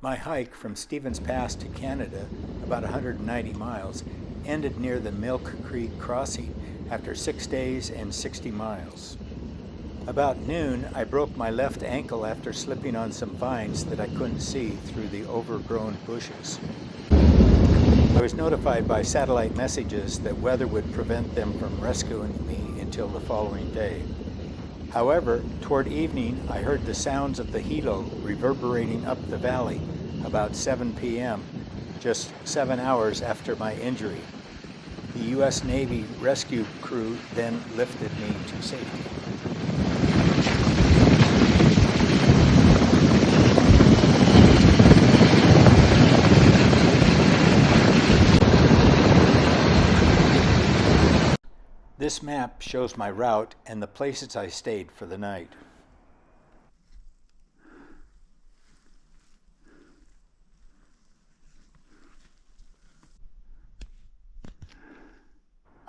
My hike from Stevens Pass to Canada, about 190 miles, ended near the Milk Creek crossing after 6 days and 60 miles. About noon, I broke my left ankle after slipping on some vines that I couldn't see through the overgrown bushes. I was notified by satellite messages that weather would prevent them from rescuing me until the following day. However, toward evening, I heard the sounds of the Helo reverberating up the valley about 7 p.m., just 7 hours after my injury. The U.S. Navy rescue crew then lifted me to safety. This map shows my route and the places I stayed for the night.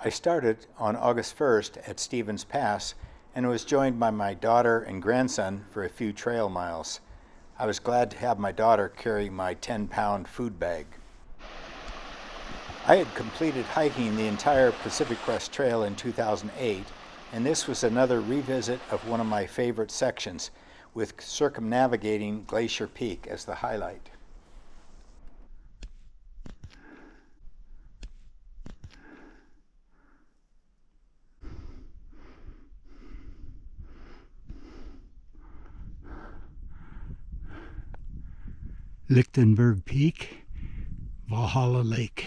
I started on August 1st at Stevens Pass and was joined by my daughter and grandson for a few trail miles. I was glad to have my daughter carry my 10-pound food bag. I had completed hiking the entire Pacific Crest Trail in 2008, and this was another revisit of one of my favorite sections, with circumnavigating Glacier Peak as the highlight. Lichtenberg Peak, Valhalla Lake.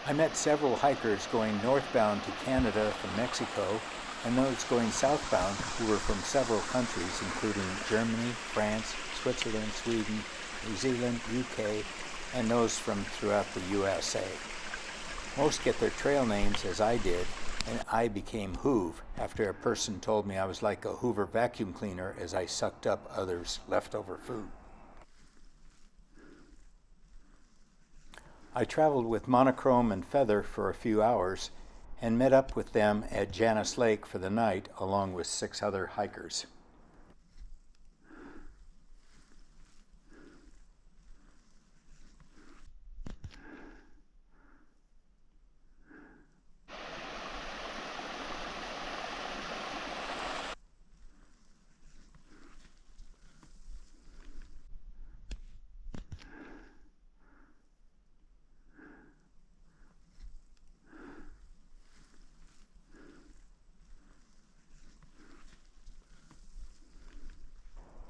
I met several hikers going northbound to Canada from Mexico and those going southbound who were from several countries including Germany, France, Switzerland, Sweden, New Zealand, UK, and those from throughout the USA. Most get their trail names as I did, and I became Hoove after a person told me I was like a Hoover vacuum cleaner as I sucked up others' leftover food. I traveled with Monochrome and Feather for a few hours and met up with them at Janus Lake for the night along with 6 other hikers.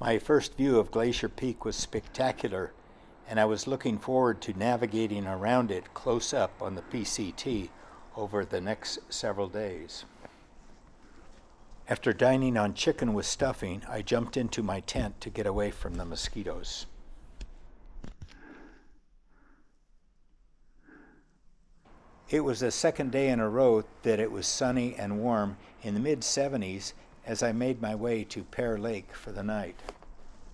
My first view of Glacier Peak was spectacular, and I was looking forward to navigating around it close up on the PCT over the next several days. After dining on chicken with stuffing, I jumped into my tent to get away from the mosquitoes. It was the second day in a row that it was sunny and warm in the mid-70s as I made my way to Pear Lake for the night.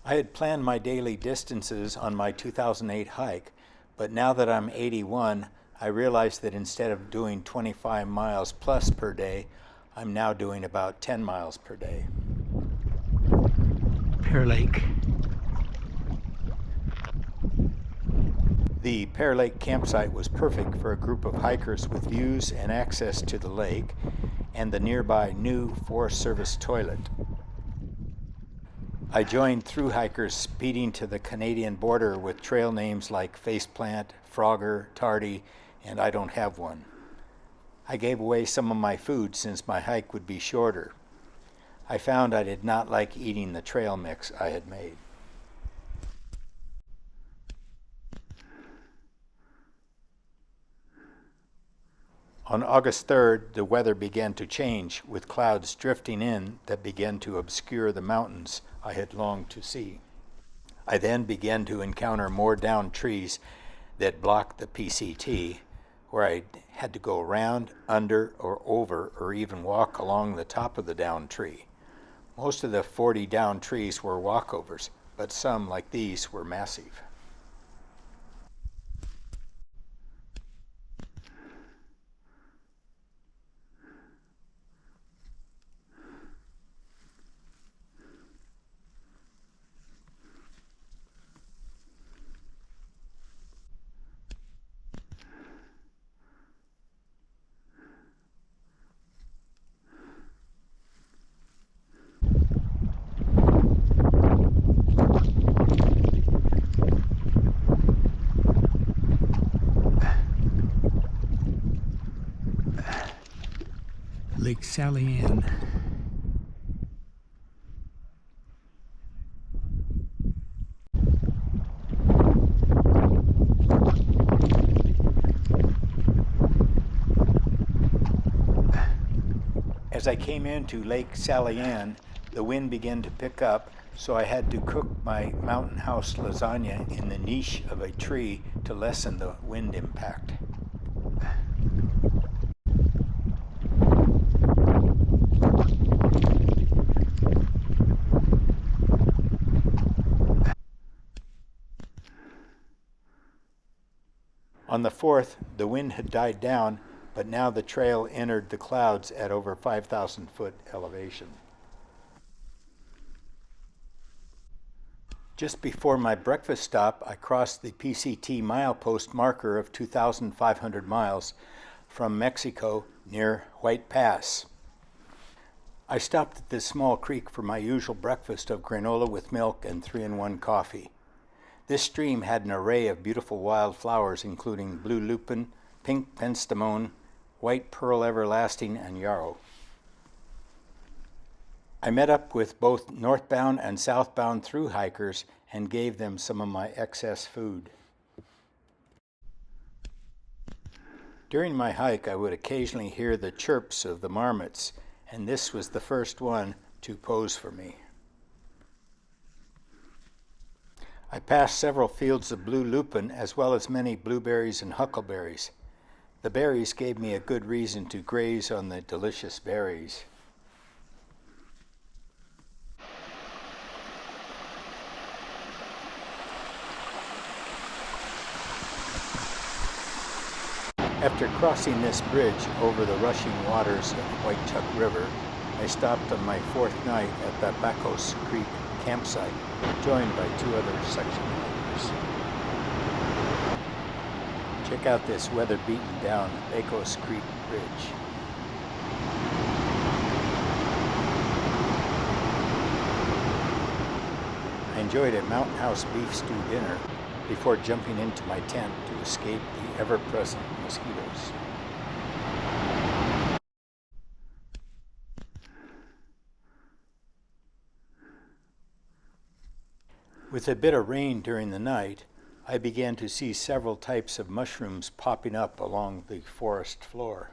I had planned my daily distances on my 2008 hike, but now that I'm 81, I realized that instead of doing 25 miles plus per day, I'm now doing about 10 miles per day. Pear Lake. The Pear Lake campsite was perfect for a group of hikers with views and access to the lake and the nearby new Forest Service toilet. I joined through hikers speeding to the Canadian border with trail names like Faceplant, Frogger, Tardy, and I Don't Have One. I gave away some of my food since my hike would be shorter. I found I did not like eating the trail mix I had made. On August 3rd, the weather began to change, with clouds drifting in that began to obscure the mountains I had longed to see. I then began to encounter more downed trees that blocked the PCT, where I had to go around, under, or over, or even walk along the top of the downed tree. Most of the 40 downed trees were walkovers, but some, like these, were massive. Sally Ann. As I came into Lake Sally Ann, the wind began to pick up, so I had to cook my mountain house lasagna in the niche of a tree to lessen the wind impact. On the 4th, the wind had died down, but now the trail entered the clouds at over 5,000 foot elevation. Just before my breakfast stop, I crossed the PCT milepost marker of 2,500 miles from Mexico near White Pass. I stopped at this small creek for my usual breakfast of granola with milk and 3-in-1 coffee. This stream had an array of beautiful wild flowers, including blue lupin, pink penstemon, white pearl everlasting, and yarrow. I met up with both northbound and southbound through hikers and gave them some of my excess food. During my hike, I would occasionally hear the chirps of the marmots, and this was the first one to pose for me. I passed several fields of blue lupin as well as many blueberries and huckleberries. The berries gave me a good reason to graze on the delicious berries. After crossing this bridge over the rushing waters of White Chuck River, I stopped on my 4th night at the Bakos Creek campsite, joined by 2 other section hikers. Check out this weather-beaten down Bakos Creek Bridge. I enjoyed a Mountain House beef stew dinner before jumping into my tent to escape the ever-present mosquitoes. With a bit of rain during the night, I began to see several types of mushrooms popping up along the forest floor.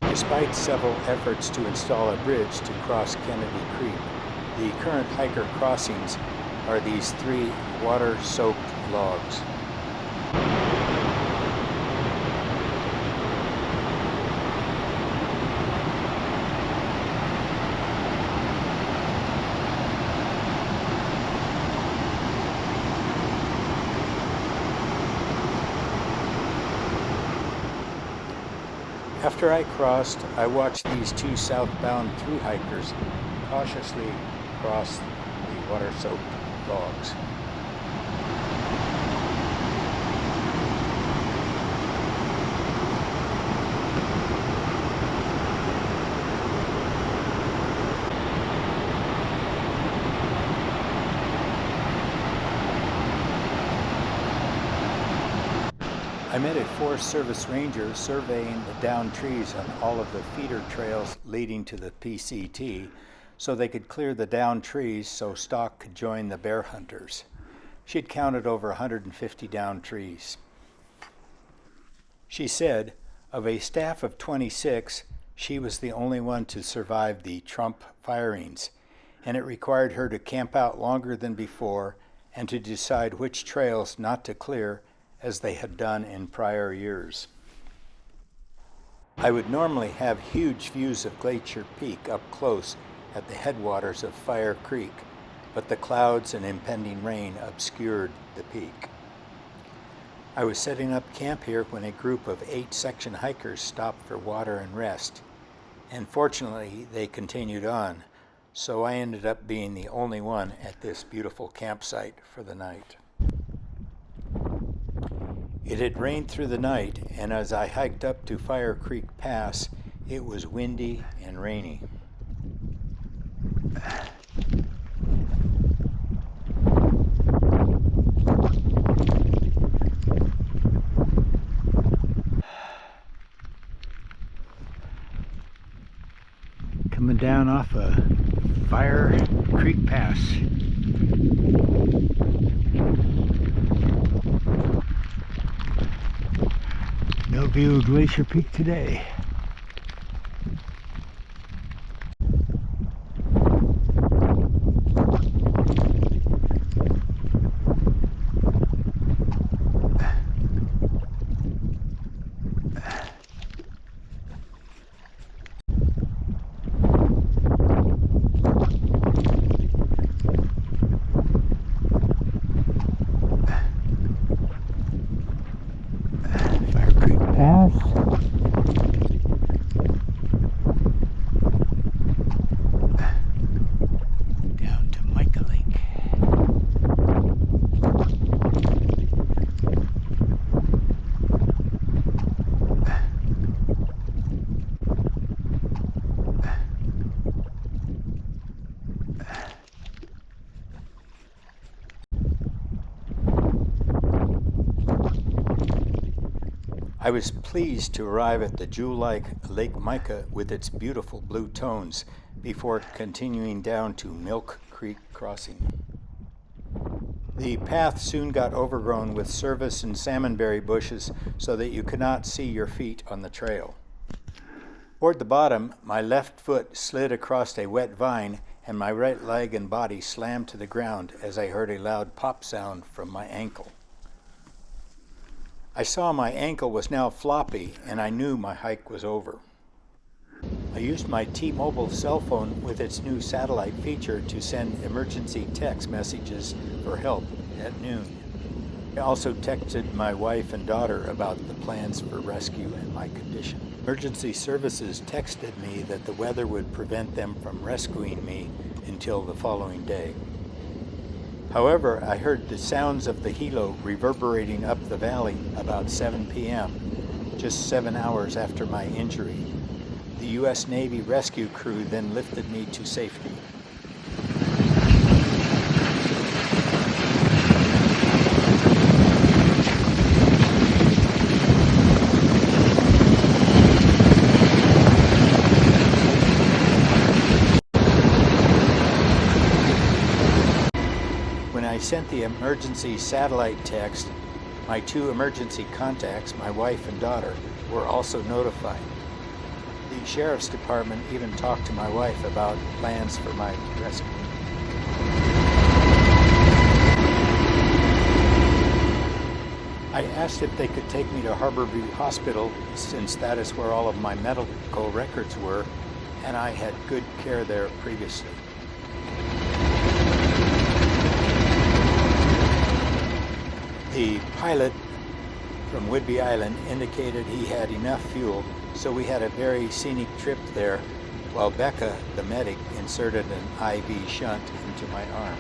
Despite several efforts to install a bridge to cross Kennedy Creek, the current hiker crossings are these 3 water-soaked logs. After I crossed, I watched these 2 southbound through hikers cautiously cross the water-soaked logs. I met a Forest Service ranger surveying the downed trees on all of the feeder trails leading to the PCT so they could clear the downed trees so stock could join the bear hunters. She'd counted over 150 downed trees. She said, of a staff of 26, she was the only one to survive the Trump firings, and it required her to camp out longer than before and to decide which trails not to clear as they had done in prior years. I would normally have huge views of Glacier Peak up close at the headwaters of Fire Creek, but the clouds and impending rain obscured the peak. I was setting up camp here when a group of 8 section hikers stopped for water and rest, and fortunately they continued on, so I ended up being the only one at this beautiful campsite for the night. It had rained through the night, and as I hiked up to Fire Creek Pass, It was windy and rainy. Coming down off a Fire Creek Pass. No view of Glacier Peak today. Fire Creek Pass. Down to Micah Lake. I was pleased to arrive at the jewel-like Lake Micah with its beautiful blue tones before continuing down to Milk Creek Crossing. The path soon got overgrown with service and salmonberry bushes so that you could not see your feet on the trail. Toward the bottom, my left foot slid across a wet vine and my right leg and body slammed to the ground as I heard a loud pop sound from my ankle. I saw my ankle was now floppy and I knew my hike was over. I used my T-Mobile cell phone with its new satellite feature to send emergency text messages for help at noon. I also texted my wife and daughter about the plans for rescue and my condition. Emergency services texted me that the weather would prevent them from rescuing me until the following day. However, I heard the sounds of the Helo reverberating up the valley about 7 p.m., just 7 hours after my injury. The U.S. Navy rescue crew then lifted me to safety. When I sent the emergency satellite text, my two emergency contacts, my wife and daughter, were also notified. The sheriff's department even talked to my wife about plans for my rescue. I asked if they could take me to Harborview Hospital, since that is where all of my medical records were, and I had good care there previously. The pilot from Whidbey Island indicated he had enough fuel, so we had a very scenic trip there, while Becca, the medic, inserted an IV shunt into my arm.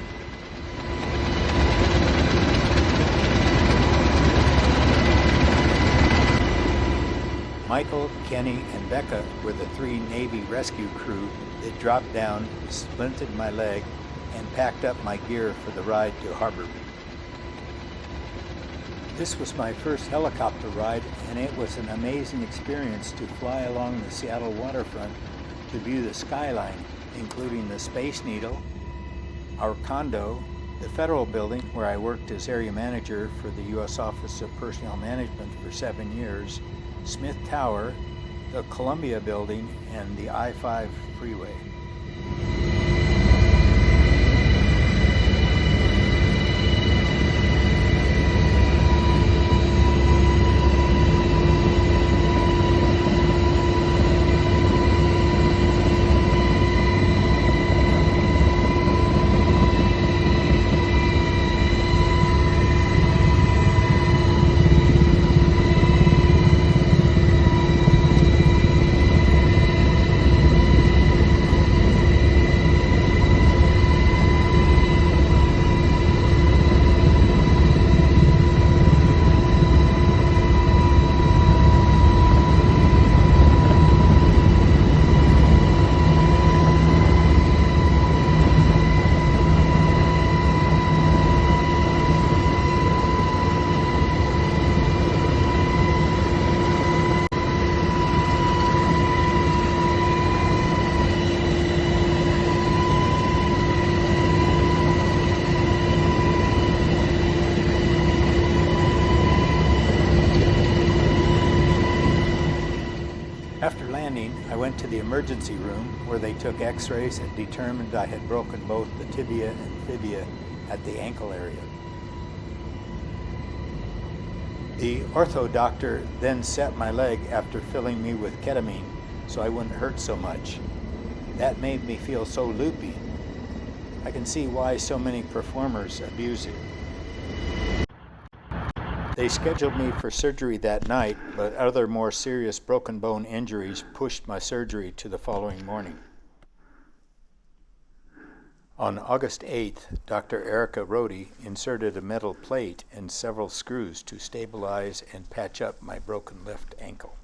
Michael, Kenny, and Becca were the three Navy rescue crew that dropped down, splinted my leg, and packed up my gear for the ride to Harborview. This was my first helicopter ride, and it was an amazing experience to fly along the Seattle waterfront to view the skyline, including the Space Needle, our condo, the Federal Building, where I worked as area manager for the U.S. Office of Personnel Management for 7 years, Smith Tower, the Columbia Building, and the I-5 freeway. went to the emergency room where they took x-rays and determined I had broken both the tibia and fibia at the ankle area. The ortho doctor then set my leg after filling me with ketamine so I wouldn't hurt so much. That made me feel so loopy. I can see why so many performers abuse it. They scheduled me for surgery that night, but other more serious broken bone injuries pushed my surgery to the following morning. On August 8th, Dr. Erica Rohde inserted a metal plate and several screws to stabilize and patch up my broken left ankle.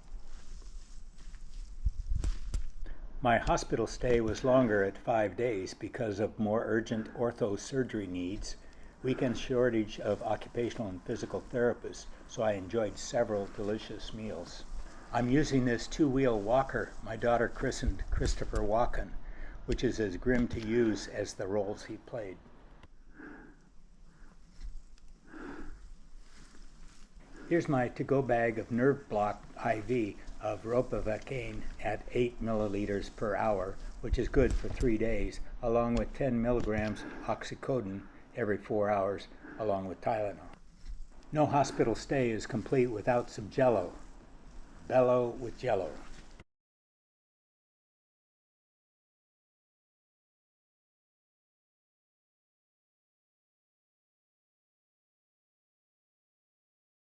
My hospital stay was longer at 5 days because of more urgent ortho surgery needs, weekend shortage of occupational and physical therapists, so I enjoyed several delicious meals. I'm using this two-wheel walker my daughter christened Christopher Walken, which is as grim to use as the roles he played. Here's my to-go bag of nerve block IV of ropivacaine at 8 milliliters per hour, which is good for 3 days, along with 10 milligrams oxycodone every 4 hours, along with Tylenol. No hospital stay is complete without some Jello. Bello with Jello.